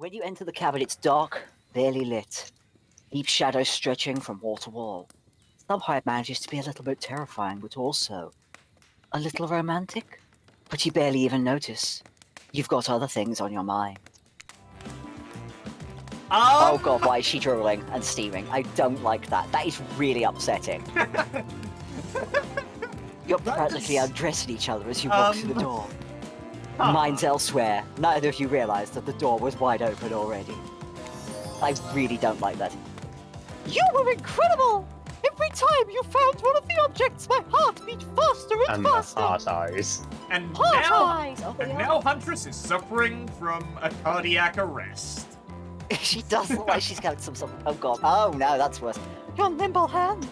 When you enter the cabin, it's dark, barely lit. Deep shadows stretching from wall to wall. Somehow it manages to be a little bit terrifying, but also a little romantic. But you barely even notice. You've got other things on your mind. Oh god, why is she drooling and steaming? I don't like that. That is really upsetting. You're practically undressing each other as you walk through the door. Mine's elsewhere. Neither of you realized that the door was wide open already. I really don't like that. You were incredible! Every time you found one of the objects, my heart beat faster and faster! Heart eyes. And Heart eyes! now Huntress is suffering from a cardiac arrest. She does look like she's got some sort of... Oh god. Oh no, that's worse. Your nimble hands.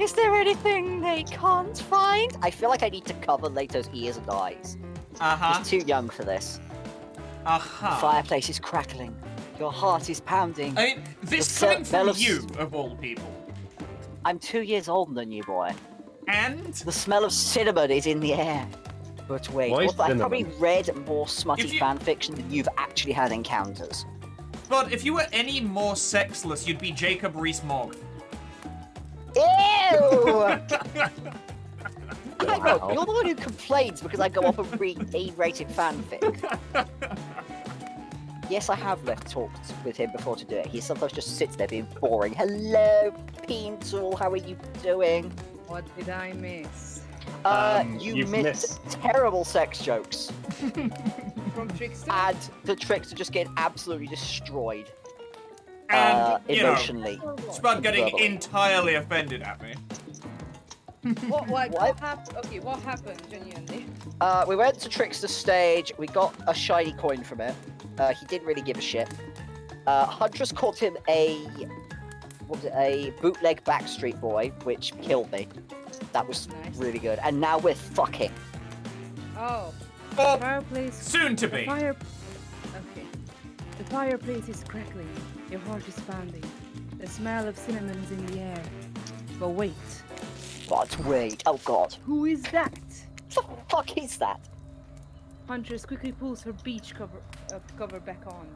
Is there anything they can't find? I feel like I need to cover Leto's ears and eyes. He's too young for this. The fireplace is crackling. Your heart is pounding. I mean, this coming from you, of all people. I'm 2 years older than you, boy. And? The smell of cinnamon is in the air. But wait, I've probably read more smutty fanfiction than you've actually had encounters. But if you were any more sexless, you'd be Jacob Rees-Mogg. Ew! Hang on, you're the one who complains because I go off and read A-rated fanfic. Yes, I have talked with him before to do it. He sometimes just sits there being boring. Hello, Peentool, how are you doing? What did I miss? You missed terrible sex jokes. From Trickster? And the Trickster just getting absolutely destroyed. And, emotionally. Spud getting entirely offended at me. What happened? Okay, what happened, genuinely? We went to Trickster stage, we got a shiny coin from it. He didn't really give a shit. Huntress caught him a bootleg Backstreet Boy, which killed me. That was really good. And now we're fucking. Oh. The fireplace. Soon to be. Okay. The fireplace is crackling. Your heart is pounding. The smell of cinnamon is in the air. But wait. But wait. Oh god. Who is that? What the fuck is that? Huntress quickly pulls her beach cover back on.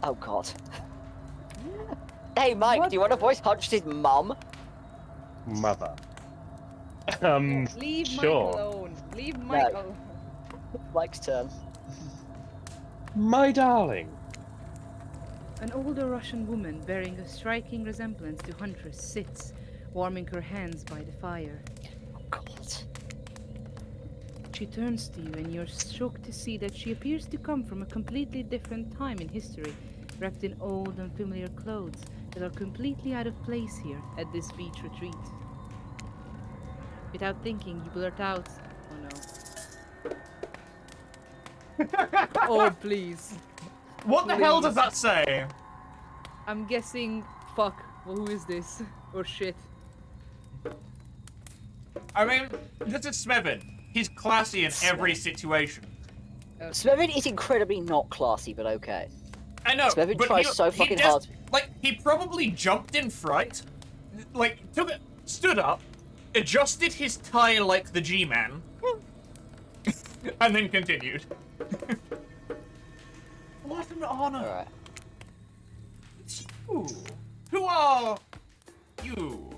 Oh god. Hey Mike, do you want to voice Huntress's mum? Mother. Leave sure. Mike alone. Leave Mike alone. Mike's turn. My darling. An older Russian woman bearing a striking resemblance to Huntress sits, warming her hands by the fire. Oh god. She turns to you and you're shocked to see that she appears to come from a completely different time in history, wrapped in old and familiar clothes that are completely out of place here at this beach retreat. Without thinking, you blurt out, "Oh no." Oh, please. What the hell does that say? I'm guessing, fuck, well, who is this? Or shit. I mean, this is Smevin. He's classy in every situation. Smevin is incredibly not classy, but okay. I know, Smevin but tries so fucking hard. Like, he probably jumped in fright, like, stood up, adjusted his tie like the G-Man, and then continued. What an honor. Alright. It's you. Who are you?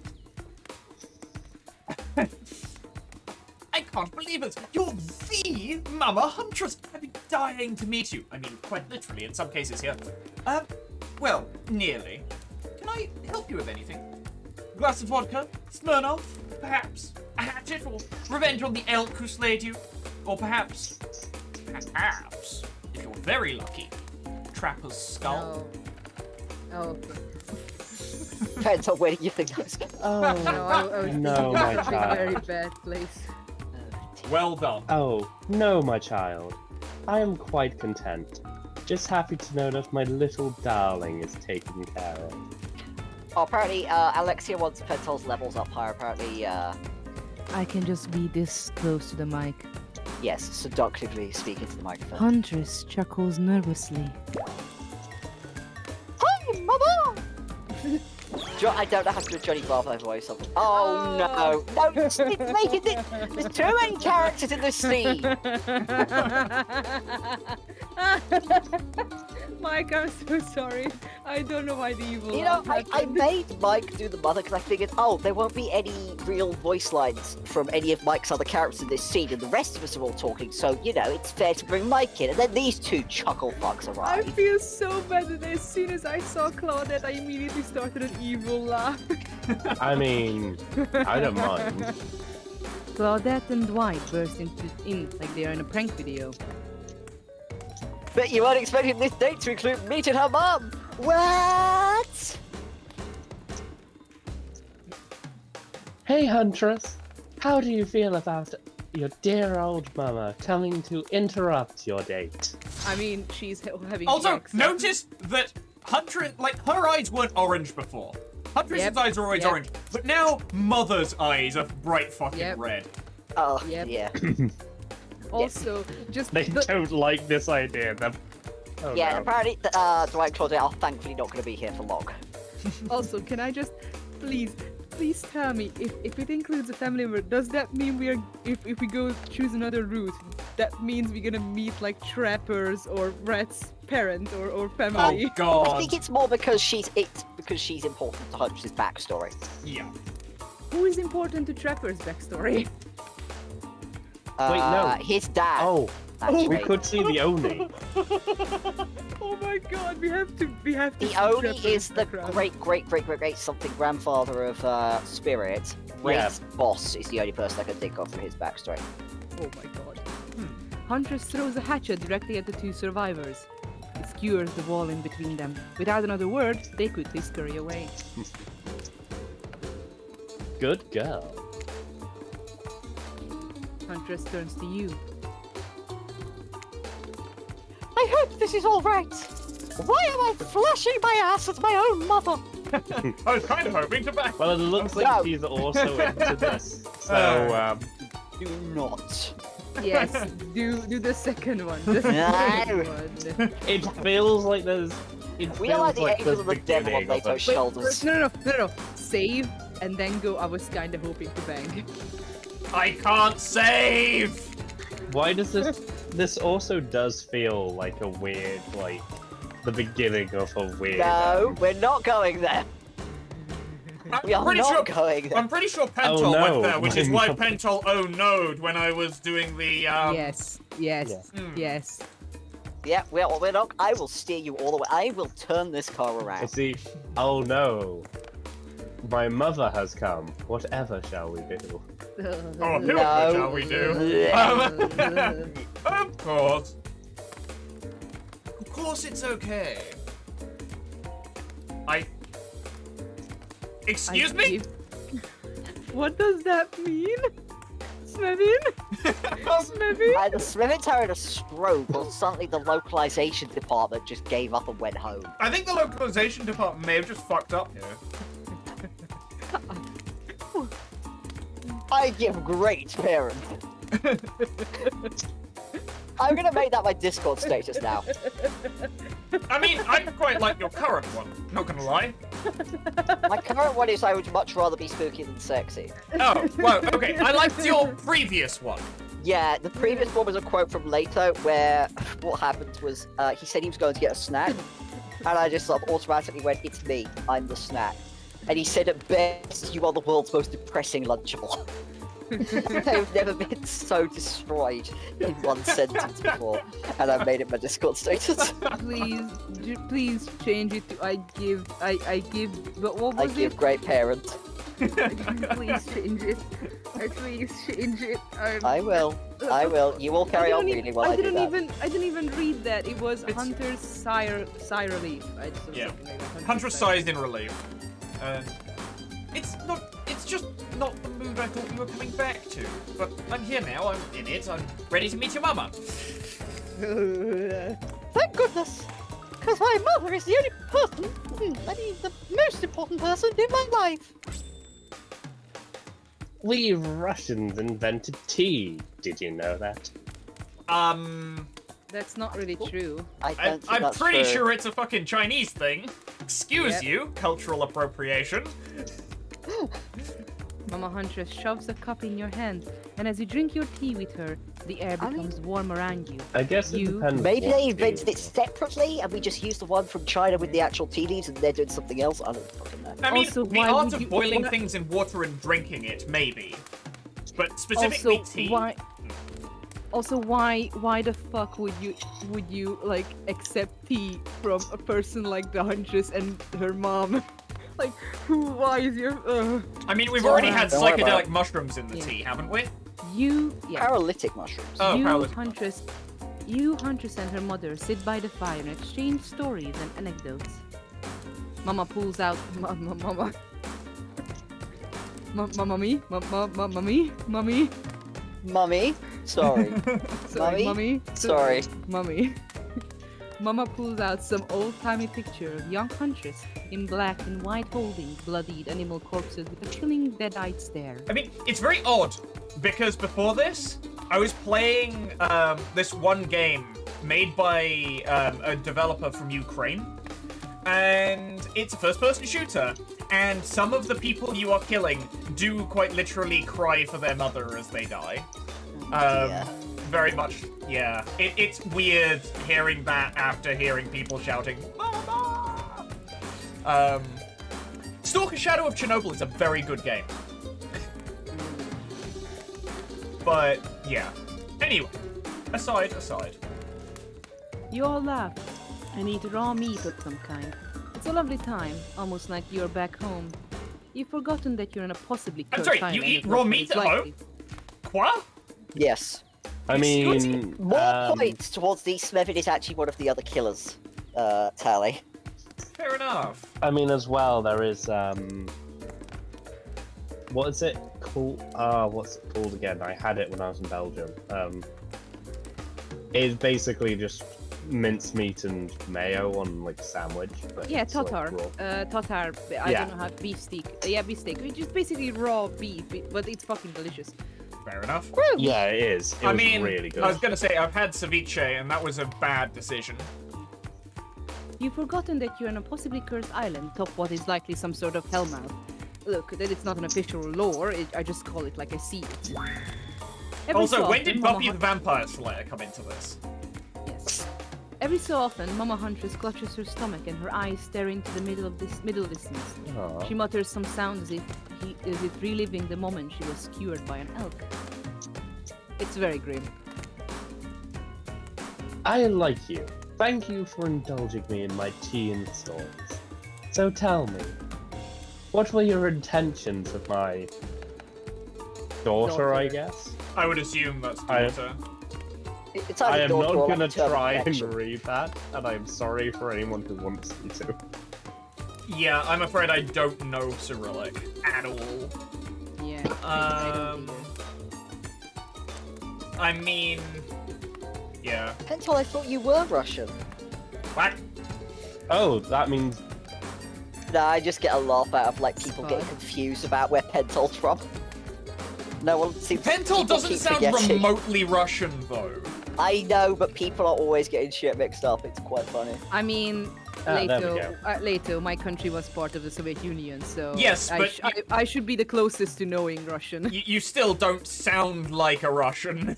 I can't believe it. You're the Mama Huntress. I've been dying to meet you. I mean, quite literally in some cases here. Well, nearly. Can I help you with anything? Glass of vodka? Smirnoff? Perhaps a hatchet or revenge on the elk who slayed you? Or perhaps, if you're very lucky, Trapper's skull? No. Oh, okay. Depends on where you think I was going. Oh, no, I was No, my thinking child. a very bad place. Well done. Oh, no, my child. I am quite content. Just happy to know that my little darling is taken care of. Oh, apparently, Alexia wants Pentol's levels up higher. Apparently, I can just be this close to the mic. yes, seductively speaking to the microphone. Huntress chuckles nervously. Hi, Mother! I don't know how to do a Johnny Bravo voice. Oh no! No, it's making it. There's too many characters in this scene. Mike, I'm so sorry. I don't know why the evil You know, laugh I happened. made Mike do the mother because I figured, oh, there won't be any real voice lines from any of Mike's other characters in this scene, and the rest of us are all talking, so, you know, it's fair to bring Mike in. And then these two chuckle fucks I arrive. feel so bad that as soon as I saw Claudette, I immediately started an evil laugh. I mean, I don't mind. Claudette and Dwight burst in like they are in a prank video. Bet you weren't expecting this date to include meeting her mum! What? Hey, Huntress. How do you feel about your dear old mama coming to interrupt your date? I mean, she's having Also, sex. notice that Huntress, like, her eyes weren't orange before. Huntress's Yep, eyes are always yep. orange, but now Mother's eyes are bright fucking Yep. red. Oh, Yep. yeah. Also, just They the, don't like this idea. Oh, Yeah, no. apparently, Dwight and Claudia are thankfully not going to be here for long. also, can I just please tell me if it includes a family member, does that mean we are if we go choose another route, that means we're gonna meet like Trappers or Brett's parent or Oh family? I god. think it's more because she's important to Huntress's backstory. Yeah. Who is important to Trapper's backstory? no. His dad. Oh, actually. we could see the Oni. Oh my god, we have to The see Oni Trapper's is the background. great something grandfather of Spirit. Ray's boss is the only person I can think of from his backstory. Oh my god. Huntress throws a hatchet directly at the two survivors. It skewers the wall in between them. Without another word, they quickly scurry away. Good girl. Huntress turns to you. I hope this is all right. Why am I flashing my ass at my own mother? I was kind of hoping to back. Well, it looks No. like she's also into this. So, Do not. Yes, do the second one. The second one. it feels like there's. It We are like feels the angels the of the devil on beginning of Lato's a- shoulders. No. Save and then go. I was kind of hoping to bang. I can't save! Why does this? This also does feel like a weird, like the beginning of a weird. No, we're not going there. We are not going there. I'm pretty sure Pentol Oh, no. went there, which is why My- Pentol oh no'd when I was doing the Yes. Yeah. Yeah, we're not. I will steer you all the way. I will turn this car You around. see, oh no, my mother has come. Whatever shall we do? Oh, No. what shall we do? Of course. Of course it's okay. Excuse me? What does that mean? Smevin? Smevin? Either Smith's having a stroke, or suddenly the localization department just gave up and went home. I think the localization department may have just fucked up here. I give great parent. I'm gonna make that my Discord status now. I mean, I quite like your current one, not gonna lie. My current one is I would much rather be spooky than sexy. Oh, well, okay, I liked your previous one. Yeah, the previous one was a quote from Leto where what happened was he said he was going to get a snack, and I just sort of automatically went, "It's me, I'm the snack." And he said, "At best, you are the world's most depressing Lunchable." I've never been so destroyed in one sentence before, and I've made it my Discord status. Please change it to I give, but what I was give it? great parent. Please change it. Please change it. I will. You will carry on reading while I do that. I didn't even read that. It was It's- Hunter's sigh relief. Yeah. Something like that. Huntress sighs in relief. It's just not the mood I thought we were coming back to. But I'm here now, I'm in it, I'm ready to meet your mama. Thank goodness! Because my mother is the only person, I mean the most important person in my life. We Russians invented tea. Did you know that? That's not really true. I don't think I'm that's pretty true. sure it's a fucking Chinese thing. Excuse Yep. you, cultural appropriation. Mama Huntress shoves a cup in your hand, and as you drink your tea with her, the air becomes warm around you. I guess it You- depends. Maybe what they invented tea it separately, and we just used the one from China with the actual tea leaves, and they're doing something else. I don't fucking know. I mean, Also, the why art would of you- boiling why- things in water and drinking it, maybe. But specifically Also, tea. why the fuck would you like accept tea from a person like the Huntress and her mom? Like, why is your I mean, we've Don't already worry had about it. psychedelic mushrooms in the Yeah. tea, haven't we? Yeah. Paralytic mushrooms. Oh, you, paralytic. Huntress and her mother sit by the fire and exchange stories and anecdotes. Mama pulls out Mama. Mummy? Mummy? Mummy, sorry. Sorry, Mummy? Mummy? Sorry. Mummy. Mama pulls out some old-timey picture of young Huntress in black and white holding bloodied animal corpses with a chilling dead-eyed stare. I mean, it's very odd, because before this, I was playing this one game made by a developer from Ukraine, and it's a first-person shooter, and some of the people you are killing do quite literally cry for their mother as they die. Yeah. Very much, yeah. It's weird hearing that after hearing people shouting, "Mama!" Stalker Shadow of Chernobyl is a very good game. But, yeah. Anyway, aside. You all laugh and eat raw meat of some kind. It's a lovely time, almost like you're back home. You've forgotten that you're in a possibly I'm cursed sorry, time you and eat that raw nothing meat is at home? likely. Quoi? Yes. I mean, More points towards the Smevin is actually one of the other killers, tally. Fair enough. I mean, as well, there is what is it called? What's it called again? I had it when I was in Belgium. It's basically just mincemeat and mayo on like a sandwich. But Yeah, it's, like, tatar. raw. Tatar. I Yeah. don't know how beef steak. Yeah, beef steak. Which is basically raw beef, but it's fucking delicious. Fair enough. Yeah, it is. It I was mean, really good. I was gonna say, I've had ceviche, and that was a bad decision. You've forgotten that you're on a possibly cursed island, top what is likely some sort of hellmouth. Look, that it's not an official lore. I just call it like I see it. Every Also, so when often, did Mama Buffy the Vampire Slayer come into this? Yes. Every so often, Mama Huntress clutches her stomach and her eyes stare into the middle distance. Aw. She mutters some sound as if reliving the moment she was skewered by an elk. It's very grim. I like you. Thank you for indulging me in my teen stories. So tell me, what were your intentions with my daughter, I guess? I would assume that's I- daughter. It's I either am daughter not or, gonna like, terminal try and connection. read that, and I'm sorry for anyone who wants me to. Yeah, I'm afraid I don't know Cyrillic at all. Yeah. I don't either. I mean, yeah. Pentel, I thought you were Russian. What? Oh, that means Nah, I just get a laugh out of like people getting Spud. confused about where Pentol's from. No one seems. Pentel people doesn't keep sound forgetting. remotely Russian, though. I know, but people are always getting shit mixed up. It's quite funny. I mean, there we Leto, my country was part of the Soviet Union, so Yes, but I should be the closest to knowing Russian. You still don't sound like a Russian.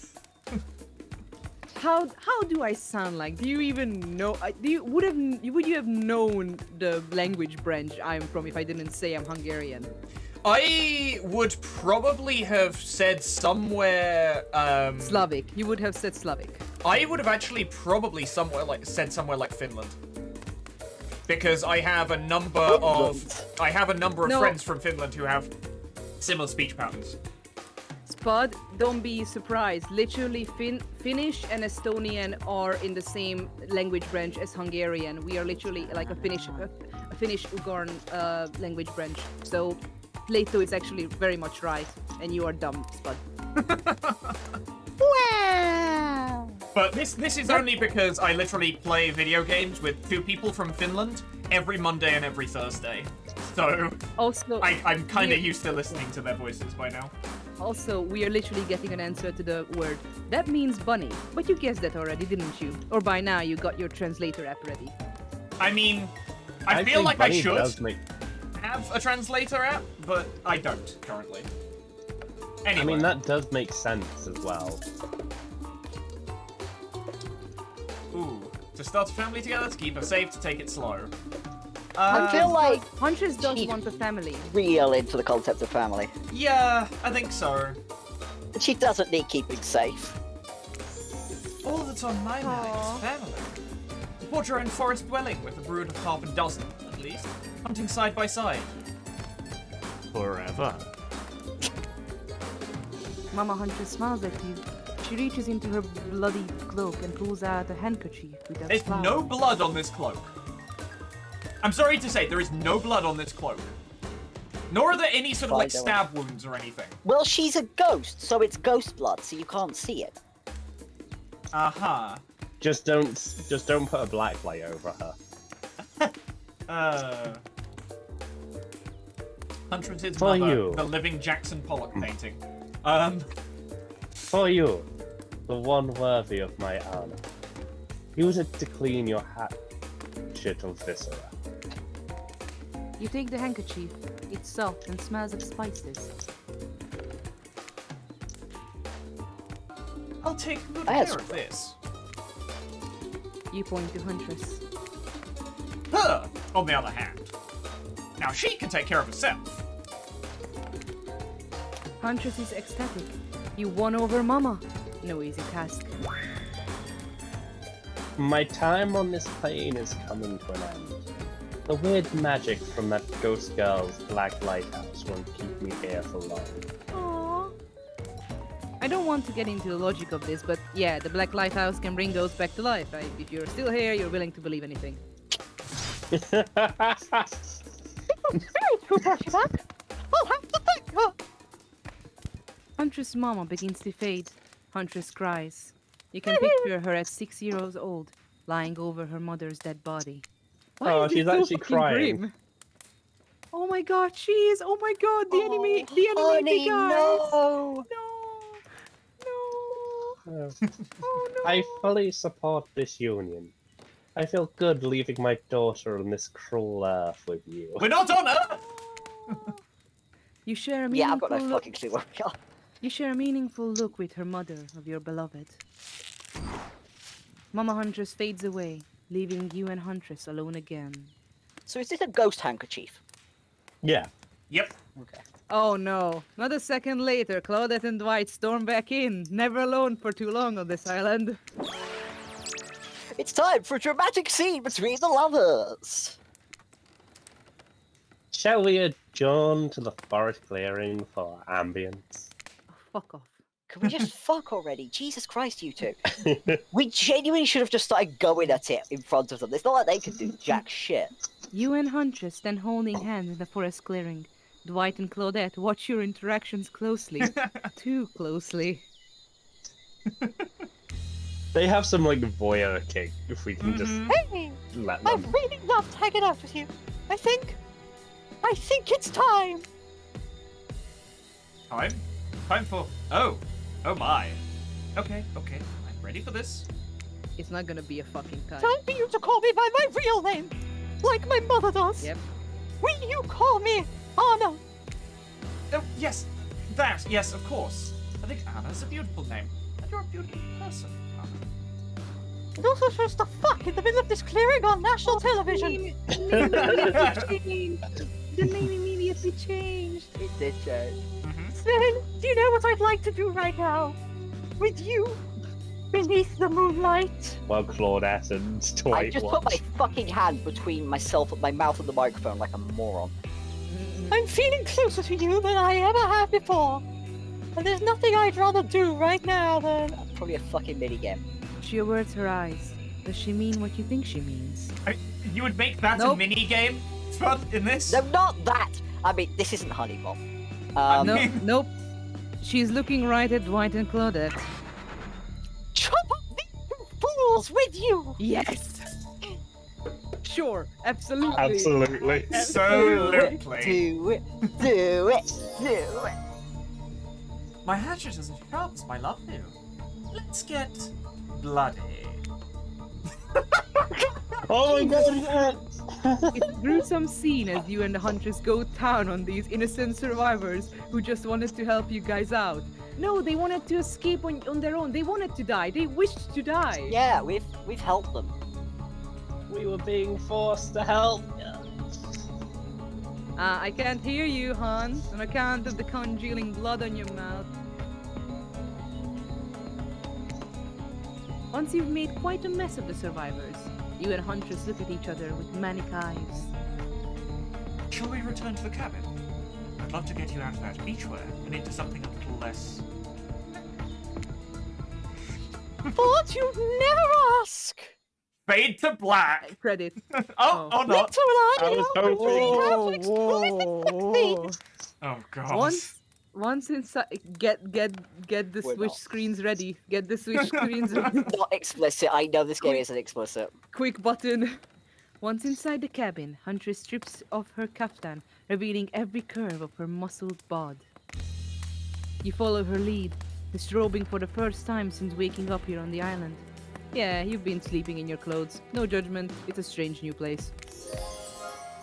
How do I sound like? Do you even know? Would you have known the language branch I'm from if I didn't say I'm Hungarian? I would probably have said somewhere, Slavic. You would have said Slavic. I would have actually probably somewhere like Finland. Because I have a number of No. friends from Finland who have similar speech patterns. Spud, don't be surprised. Literally, Finnish and Estonian are in the same language branch as Hungarian. We are literally like a Finnish-Ugarian language branch. So, Plato is actually very much right, and you are dumb, Spud. But this is only because I literally play video games with two people from Finland every Monday and every Thursday. So Also, I'm kind of you- used to listening to their voices by now. Also, we are literally getting an answer to the word. That means bunny. But you guessed that already, didn't you? Or by now you got your translator app ready. I mean, I Actually, feel like I Bunny should does make- have a translator app, but I don't currently. Anyway. I mean, that does make sense as well. Ooh. To start a family together, to keep her safe, to take it slow. I feel like Huntress does she- want a family. real into the concept of family. Yeah, I think so. But she doesn't need keeping safe. All that's on my mind Aw. is family. Support your own forest dwelling with a brood of half a dozen, at least. Hunting side by side. Forever. Mama Huntress smiles at you. She reaches into her bloody cloak and pulls out a handkerchief with a There's flower. no blood on this cloak. I'm sorry to say, there is no blood on this cloak. Nor are there any sort of like Fine, stab wounds or anything. Well, she's a ghost, so it's ghost blood, so you can't see it. Uh-huh. Just don't put a black light over her. Huntress's For mother, you. the living Jackson Pollock painting. For you, the one worthy of my honor. Use it to clean your shit of viscera. You take the handkerchief. It's soft and smells of spices. I'll take good That's care of this. You point to Huntress. Her, on the other hand. Now she can take care of herself. Huntress is ecstatic. You won over Mama. No easy task. My time on this plane is coming to an end. The weird magic from that ghost girl's black lighthouse won't keep me here for long. Aww. I don't want to get into the logic of this, but yeah, the Black Lighthouse can bring ghosts back to life. If you're still here, you're willing to believe anything. Who brought you back? I'll have to thank her. Huntress' mama begins to fade. Huntress cries. You can picture her at 6 years old, lying over her mother's dead body. Why Oh, is this she's so actually fucking crying. grim? Oh my god, she is! Oh my god, the enemy, the enemy Honey, guys! no. No! Oh. Oh no! I fully support this union. I feel good leaving my daughter on this cruel earth with you. We're not on Earth! You share a Yeah, I've got meaningful no look. fucking clue where we are. You share a meaningful look with her mother of your beloved. Mama Huntress fades away, leaving you and Huntress alone again. So is this a ghost handkerchief? Yeah. Yep. Okay. Oh no! Not a second later, Claudette and Dwight storm back in, never alone for too long on this island. It's time for a dramatic scene between the lovers. Shall we adjourn to the forest clearing for ambience? Oh, fuck off. Can we just fuck already? Jesus Christ, you two. We genuinely should have just started going at it in front of them. It's not like they can do jack shit. You and Huntress stand holding hands in the forest clearing. Dwight and Claudette watch your interactions closely. Too closely. They have some like voyeur king if we can just Hey, let I've them. really loved hanging out with you. I think it's time. Time for... Oh my. Okay. I'm ready for this. It's not gonna be a fucking time. Time for you to call me by my real name, like my mother does. Yep. Will you call me Anna? Oh, yes. That, yes, of course. I think Anna's a beautiful name. And you're a beautiful person, Anna. And also shows the fuck in the middle of this clearing on national television. The name immediately changed. It did change. Mm-hmm. Sven, do you know what I'd like to do right now? With you, beneath the moonlight. While Claudette and I Dwight just put watch. my fucking hand between myself and my mouth and the microphone like a moron. I'm feeling closer to you than I ever have before. And there's nothing I'd rather do right now than... Probably a fucking minigame. She averts her eyes. Does she mean what you think she means? You would make that Nope. a mini game in this? No, not that! I mean, this isn't Honey Bomb. No, nope. She's looking right at Dwight and Claudette. Chop up these two fools with you! Yes! Sure, absolutely. Absolutely. Absolutely. Do it, do it, do it. My hatchet is as sharp as my love you. Let's get bloody. Oh my god, yes! It's a gruesome scene as you and the Huntress go down on these innocent survivors who just wanted to help you guys out. No, they wanted to escape on their own. They wanted to die. They wished to die. Yeah, we've helped them. We were being forced to help. I can't hear you, Hans, on account of the congealing blood on your mouth. Once you've made quite a mess of the survivors, you and Huntress look at each other with manic eyes. Shall we return to the cabin? I'd love to get you out of that beachwear and into something a little less. But you'd never ask. Fade to black. Credit. Oh, Oh. or not. I was hoping. Oh god. Once inside, get the We're Switch not. screens ready. Get the Switch screens ready. Not explicit. I know this game isn't explicit. Quick button. Once inside the cabin, Huntress strips off her kaftan, revealing every curve of her muscled bod. You follow her lead, disrobing for the first time since waking up here on the island. Yeah, you've been sleeping in your clothes. No judgment. It's a strange new place.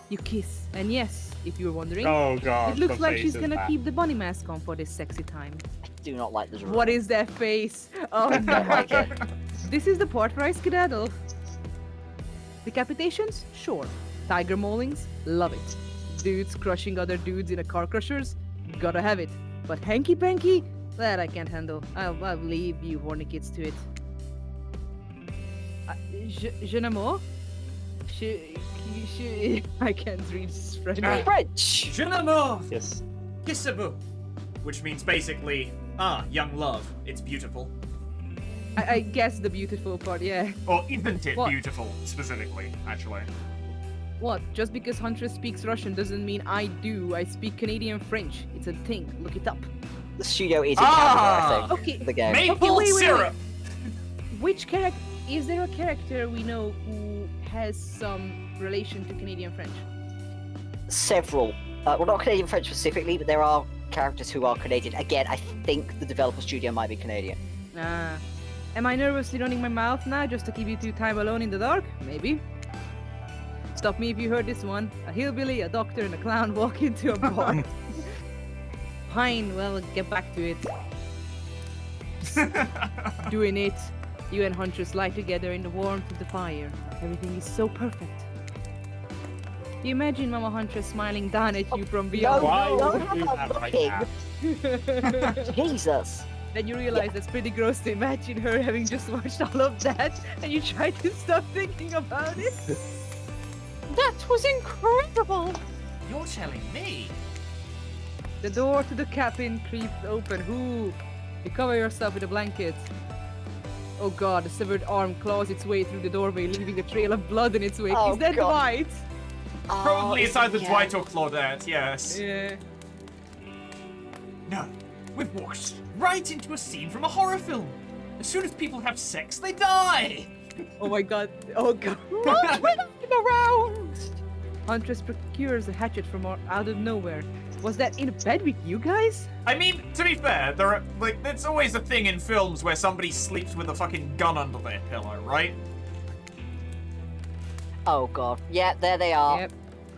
You kiss, and yes, if you were wondering, Oh god. it looks the like face she's is gonna back. keep the bunny mask on for this sexy time. I do not like this room. What is that face? Oh I don't like no. it. This is the part where I skedaddle. Decapitations? Sure. Tiger maulings? Love it. Dudes crushing other dudes in a car crushers? Gotta have it. But hanky panky? That I can't handle. I'll leave you horny kids to it. Je n'aime I can't read French. French. Je n'aime Yes. kissable. Which means basically, young love. It's beautiful. I guess the beautiful part, yeah. Or isn't it What? beautiful, specifically, actually? What? Just because Huntress speaks Russian doesn't mean I do. I speak Canadian French. It's a thing. Look it up. The studio is in Canada, I think. Okay. for The game. Maple wait. syrup! Which character? Is there a character we know who has some relation to Canadian French? Several. Well, not Canadian French specifically, but there are characters who are Canadian. Again, I think the developer studio might be Canadian. Ah. Am I nervously running my mouth now just to keep you two time alone in the dark? Maybe. Stop me if you heard this one. A hillbilly, a doctor, and a clown walk into a bar. Fine, well, get back to it. Doing it. You and Huntress lie together in the warmth of the fire. Everything is so perfect. You imagine Mama Huntress smiling down at you from beyond. Why no, would you no, have like looking. that? Jesus. Then you realize that's pretty gross to imagine her having just watched all of that, and you try to stop thinking about it. That was incredible. You're telling me? The door to the cabin creaks open. Whoo! You cover yourself with a blanket. Oh god, the severed arm claws its way through the doorway, leaving a trail of blood in its wake. Oh, Is that God. Dwight? Probably it's either yeah. Dwight or Claudette, yes. Yeah. No, we've walked right into a scene from a horror film. As soon as people have sex, they die! Oh my god. Oh god. Not when I'm around. Huntress procures a hatchet from out of nowhere. Was that in bed with you guys? I mean, to be fair, there are, like, it's always a thing in films where somebody sleeps with a fucking gun under their pillow, right? Oh god. Yeah, there they are. Yep.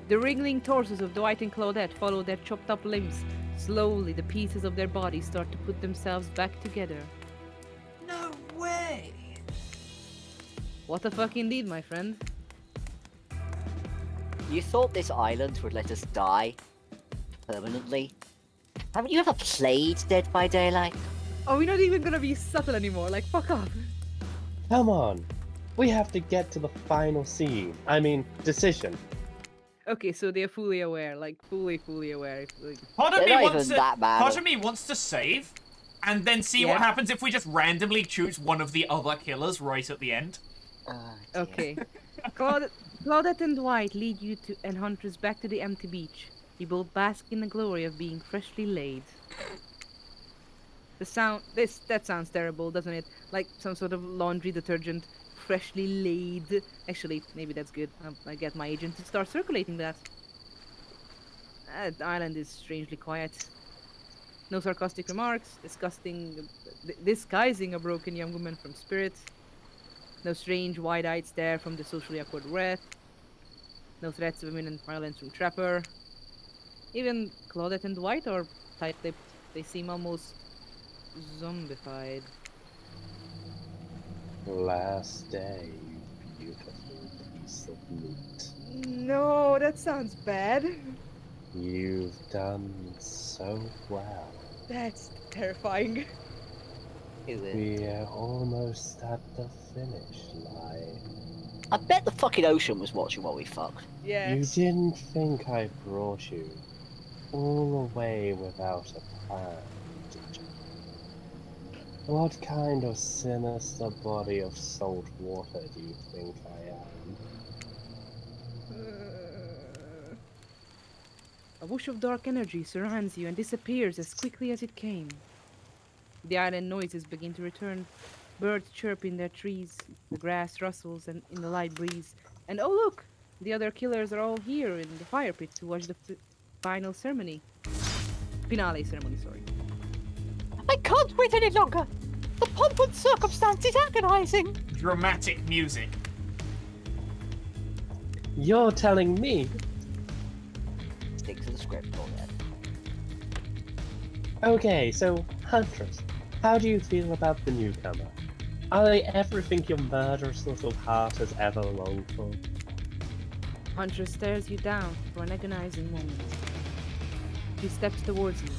The wriggling torsos of Dwight and Claudette follow their chopped up limbs. Slowly, the pieces of their bodies start to put themselves back together. No way! What the fuck indeed, my friend? You thought this island would let us die permanently? Haven't you ever played Dead by Daylight? Oh, we're not even gonna be subtle anymore. Like, fuck off. Come on. We have to get to the final scene. I mean, decision. Okay, so they're fully aware. Like, fully aware. Like, Part of They're me not wants even to, that bad. part of me wants to save, and then see Yeah. what happens if we just randomly choose one of the other killers right at the end. Dear. okay. Claudette and Dwight lead you to and Huntress back to the empty beach. You both bask in the glory of being freshly laid. That sounds terrible, doesn't it? Like some sort of laundry detergent, freshly laid. Actually, maybe that's good. I get my agent to start circulating that. The island is strangely quiet. No sarcastic remarks, disguising a broken young woman from spirit. No strange wide-eyed stare from the socially awkward Wrath. No threats of imminent violence from Trapper. Even Claudette and Dwight are tight-lipped. They seem almost zombified. Last day, you beautiful piece of meat. No, that sounds bad. You've done so well. That's terrifying. Is it? We're almost at the finish line. I bet the fucking ocean was watching while we fucked. Yeah. You didn't think I brought you all the way without a plan, did you? What kind of sinister body of salt water do you think I am? A whoosh of dark energy surrounds you and disappears as quickly as it came. The island noises begin to return. Birds chirp in their trees, the grass rustles and in the light breeze. And oh look! The other killers are all here in the fire pit to watch the final ceremony. Finale ceremony, sorry. I can't wait any longer. The pomp and circumstance is agonizing. Dramatic music. You're telling me? Stick to the script, all that. Okay, so, Huntress, how do you feel about the newcomer? Are they everything your murderous little heart has ever longed for? Huntress stares you down for an agonizing moment. She steps towards you.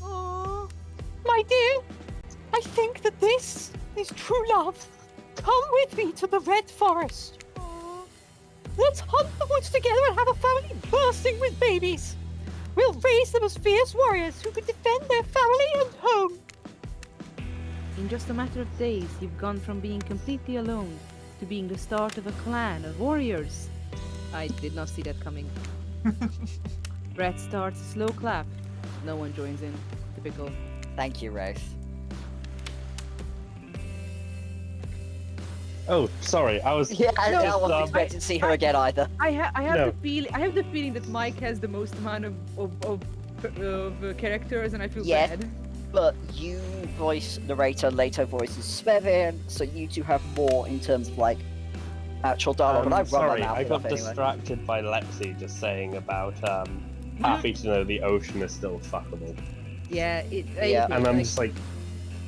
Oh, my dear, I think that this is true love. Come with me to the Red Forest. Oh, let's hunt the woods together and have a family bursting with babies. We'll raise them as fierce warriors who can defend their family and home. In just a matter of days, you've gone from being completely alone to being the start of a clan of warriors. I did not see that coming. Brett starts a slow clap. No one joins in. Typical. Thank you, Rafe. Oh, sorry, I was... Yeah, I No, wasn't expecting to see her again either. I have No. the feeling that Mike has the most amount of characters, and I feel Yeah. bad. But you voice narrator, Leto voices Svevin, so you two have more in terms of like actual dialogue. And I run sorry, my mouth I got enough anyway. distracted by Lexi just saying about, happy to know the ocean is still fuckable. Yeah, Yeah. And I'm just like,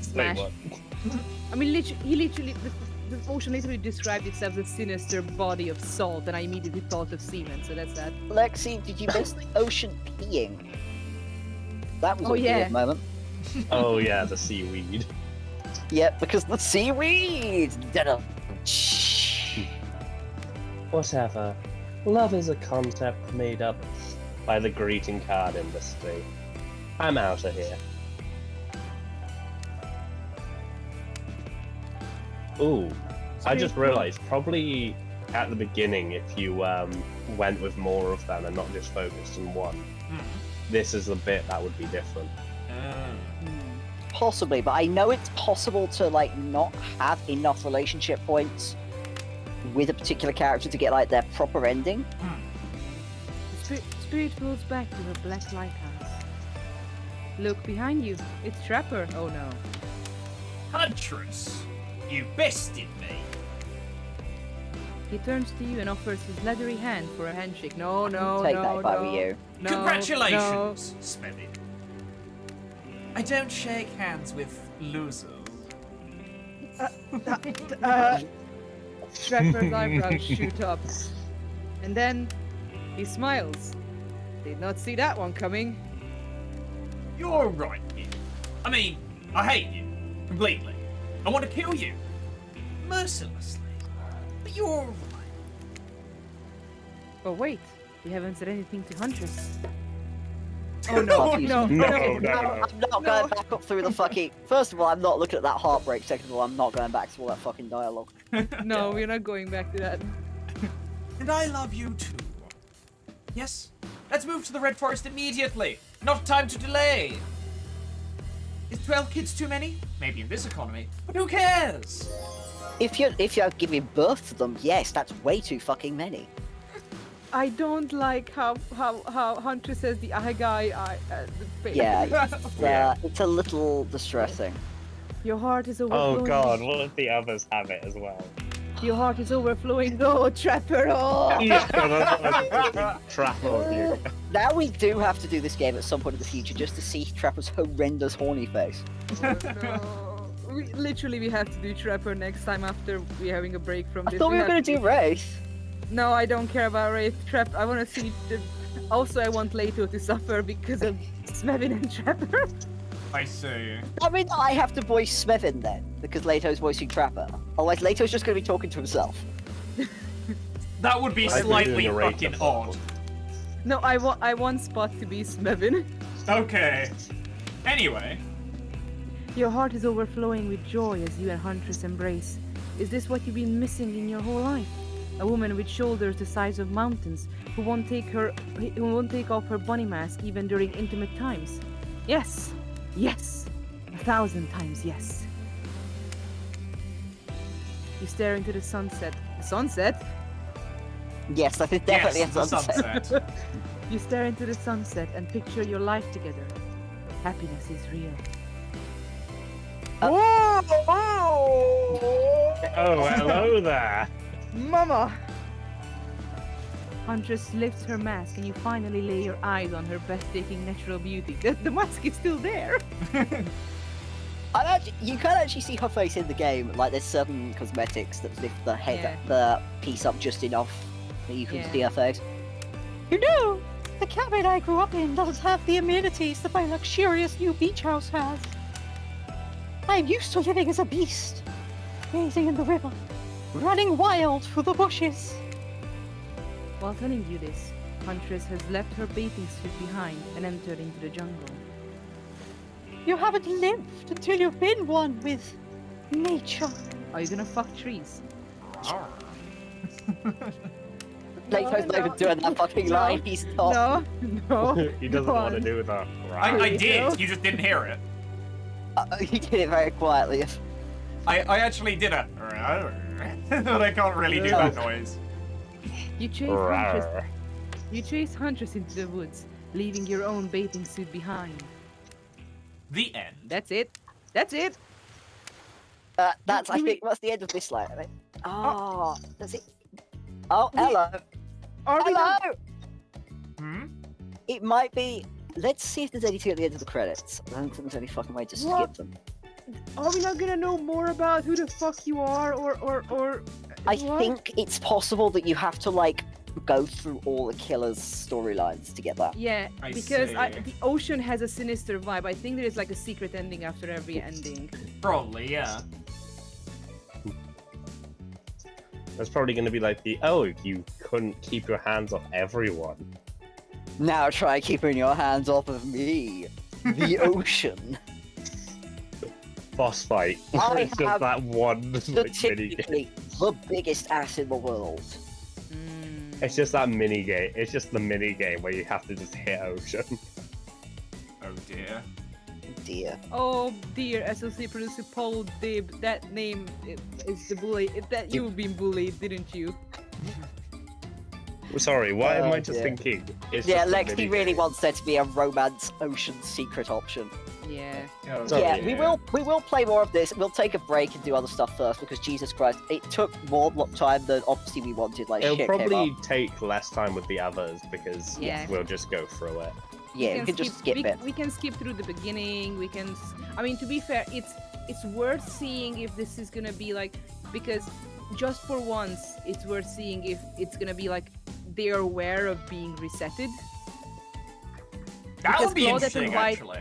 smash. wait, what? I mean, he literally, the ocean literally described itself as a sinister body of salt, and I immediately thought of semen. So that's that. Lexi, did you miss the ocean peeing? That was Oh, a yeah. weird moment. Oh yeah, the seaweed. Yep, because the seaweed. Whatever. Love is a concept made up by the greeting card industry. I'm out of here. Ooh, I just realized, probably at the beginning, if you went with more of them and not just focused on one, this is the bit that would be different. Possibly, but I know it's possible to like not have enough relationship points with a particular character to get like their proper ending. Spirit floats back to her black lighthouse. Look behind you. It's Trapper. Oh no. Huntress, you bested me. He turns to you and offers his leathery hand for a handshake. No, no, Take no, that if I were no. you. No, Congratulations, Smithy. I don't shake hands with losers. Trapper's eyebrows shoot up. And then he smiles. Did not see that one coming. You're right, kid. I mean, I hate you. Completely. I want to kill you. Mercilessly. But you're alright. Oh wait, we haven't said anything to Huntress. Oh no, No, no, no, no. I'm not going back up through the fucking. First of all, I'm not looking at that heartbreak. Second of all, I'm not going back to all that fucking dialogue. no, we're not going back to that. And I love you too. Yes? Let's move to the Red Forest immediately. Not time to delay. Is 12 kids too many? Maybe in this economy. But who cares? If you're giving birth to them, yes, that's way too fucking many. I don't like how Huntress says the eye guy the face. Yeah, it's a little distressing. Your heart is Oh overflowing. god, what if the others have it as well? Your heart is overflowing. Oh, Trapper! Oh! Yeah, that's what I was thinking. Trapper of you. Now we do have to do this game at some point in the future just to see Trapper's horrendous horny face. No. We have to do Trapper next time after we're having a break from I this. thought we were have going to do Wraith. No, I don't care about Wraith. Trap. I want to see the. Also, I want Leto to suffer because of Smevin and Trapper. I see. I mean, I have to voice Smevin then, because Leto's voicing Trapper. Otherwise, Leto's just going to be talking to himself. That would be I'd be slightly doing a Wraith fucking as odd. well. No, I want Spot to be Smevin. Okay. Anyway. Your heart is overflowing with joy as you and Huntress embrace. Is this what you've been missing in your whole life? A woman with shoulders the size of mountains, who won't take off her bunny mask even during intimate times. Yes, yes, 1,000 times yes. You stare into the sunset. The sunset? Yes, that is definitely Yes, a the sunset. You stare into the sunset and picture your life together. Happiness is real. Oh, Oh, hello there. Mama! Huntress lifts her mask and you finally lay your eyes on her breathtaking natural beauty. The mask is still there. You can actually see her face in the game. Like, there's certain cosmetics that lift the head, Yeah. the piece up just enough that you can Yeah. see her face. You know, the cabin I grew up in doesn't have the amenities that my luxurious new beach house has. I'm used to living as a beast, bathing in the river, running wild through the bushes. While telling you this, Huntress has left her bathing suit behind and entered into the jungle. You haven't lived until you've been one with nature. Are you gonna fuck trees? Leto's not even doing that fucking no, line. He's not. No. He doesn't Go want to on. do that. I Right. did, you just didn't hear it. He did it very quietly. I actually did a but I can't really do that noise. You chase Huntress into the woods, leaving your own bathing suit behind. The end. That's it. That's it. That's, I think, that's the end of this line. Right? Oh, does it? Oh, hello. Are we Hello. not- Hmm? It might be. Let's see if there's anything at the end of the credits. I don't think there's any fucking way to skip What? them. Are we not gonna know more about who the fuck you are, or? I what? think it's possible that you have to like go through all the killers' storylines to get that. Yeah, I because see. the ocean has a sinister vibe. I think there is like a secret ending after every ending. Probably, yeah. That's probably going to be like you couldn't keep your hands off everyone. Now try keeping your hands off of me, the ocean. Boss fight. I It's just have that one like, mini game. Statistically, the biggest ass in the world. Mm. It's just that mini game. It's just the mini game where you have to just hit ocean. Oh dear. Dear. Oh dear, associate producer Paul Dib. That name is the bully. That you've been bullied, didn't you? Sorry, why am Oh, I just dear. thinking? It's Yeah, just a Lexi mini really game? wants there to be a romance ocean secret option. Yeah. Oh, So- Yeah, dear. we will play more of this. We'll take a break and do other stuff first because Jesus Christ, it took more time than obviously we wanted. Like It'll shit came probably up. take less time with the others because Yeah. we'll just go through it. Yeah, we can just skip it. We can skip through the beginning. We can. I mean, to be fair, it's worth seeing if this is gonna be like, because just for once, it's worth seeing if it's gonna be like they're aware of being resetted. That would be Claudette and interesting, White- actually.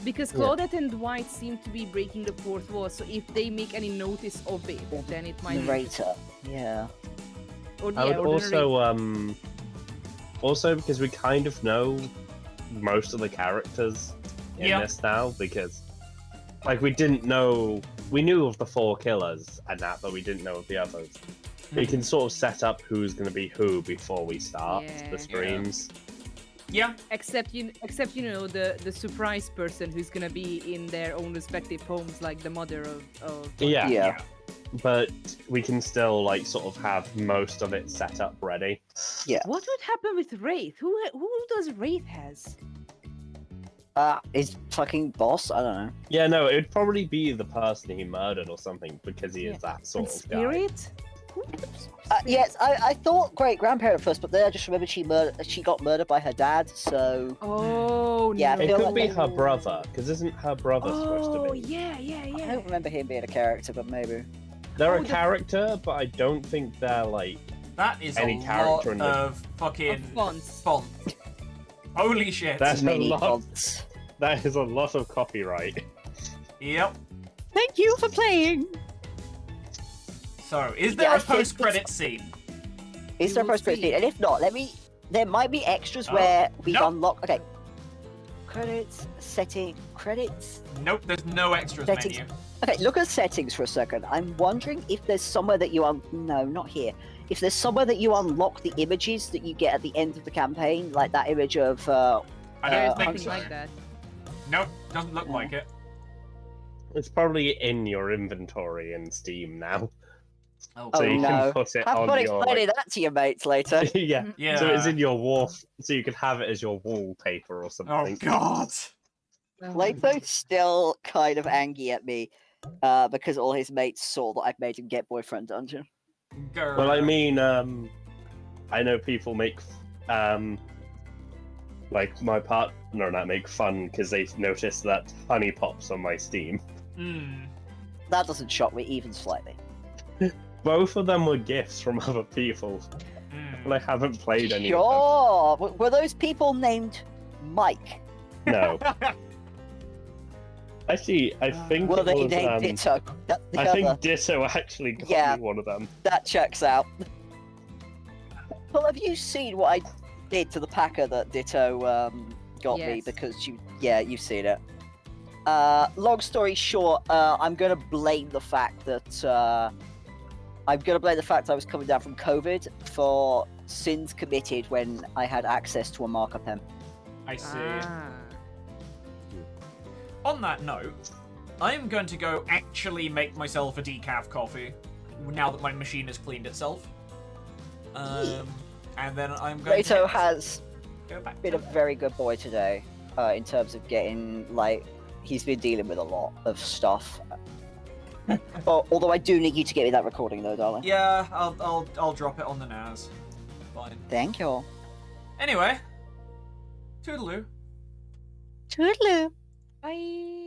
Because Yeah. Claudette and Dwight seem to be breaking the fourth wall, so if they make any notice of it, then it might. Narrator. Yeah. Or, I yeah, would or the narrator. also because we kind of know most of the characters in Yeah. this now because like we knew of the 4 killers and that, but we didn't know of the others. We can sort of set up who's going to be who before we start Yeah. the streams. Yeah. Except you know the surprise person who's gonna be in their own respective homes, like the mother of Yeah. Yeah. But we can still like sort of have most of it set up ready. What would happen with Wraith? Who does Wraith has? His fucking boss? I don't know. Yeah, no, it'd probably be the person he murdered or something because he Yeah. is that And sort of guy. Spirit? Yes, I thought great grandparent first, but then I just remembered she got murdered by her dad. So Oh Yeah, I no. It feel could like be that- her brother, because isn't her brother supposed Oh to be? yeah, yeah, I yeah. don't remember him being a character, but maybe. They're Oh, a character, but I don't think they're like. That is Any a lot character in the- of fucking Of fonts. font. Holy shit. That's a Many lot. fonts. That is a lot of copyright. Yep. Thank you for playing. So, is there Yeah, I a think post-credit scene? Is there a will post credit see. scene? And if not, there might be extras Oh, where we no. unlock. Okay. Credits, setting, credits. Nope, there's no extras Settings. menu. Okay, look at settings for a second. I'm wondering if there's somewhere that you no, not here. If there's somewhere that you unlock the images that you get at the end of the campaign, like that image of. I don't think Something so. like that. Nope, doesn't look like it. It's probably in your inventory in Steam now, Oh, Oh, so you no. can put it Have on fun your. explaining that to your mates later. Yeah. yeah. So it's in your wall, so you can have it as your wallpaper or Oh something. god. Lato's still kind of angry at me because all his mates saw that I've made him get boyfriend dungeon. Grr. Well, I mean, I know people make, like my partner and I make fun because they notice that honey pops on my Steam. Mm. That doesn't shock me even slightly. Both of them were gifts from other people, Mm. and I haven't played any of Sure. Were those people named Mike? them. No. Actually, I think Were it they was, named Ditto? That's the I other. think Ditto actually got Yeah. me one of them. That checks out. Well, have you seen what I did to the packer that Ditto got me? Yes. Because you've seen it. Long story short, I'm gonna blame the fact that I was coming down from COVID for sins committed when I had access to a marker pen. I see. Ah. On that note, I am going to go actually make myself a decaf coffee now that my machine has cleaned itself. And then I'm going Plato to has go back. been a very good boy today in terms of getting he's been dealing with a lot of stuff. Although I do need you to get me that recording though, darling. Yeah, I'll drop it on the NAS. Fine. Thank you. Anyway, toodaloo. Toodaloo. Bye.